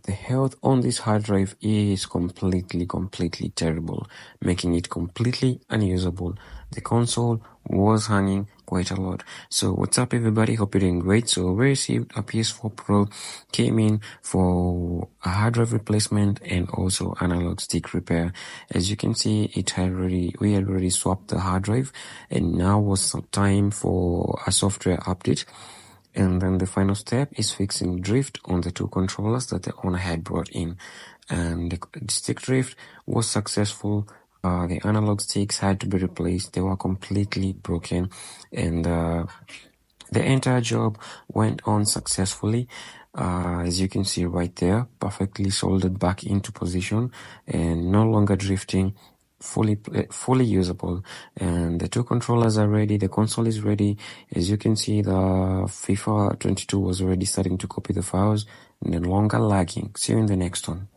The health on this hard drive is completely terrible, making it completely unusable. The console was hanging quite a lot. So what's up everybody, hope you're doing great. So we received a PS4 Pro, came in for a hard drive replacement and also analog stick repair. As you can see, we had already swapped the hard drive, and now was some time for a software update. And then the final step is fixing drift on the two controllers that the owner had brought in. And the stick drift was successful. The analog sticks had to be replaced. They were completely broken. And the entire job went on successfully. As you can see right there, perfectly soldered back into position and no longer drifting, fully usable. And the two controllers are ready, the console is ready. As you can see, the FIFA 22 was already starting to copy the files, no longer lagging. See you in the next one.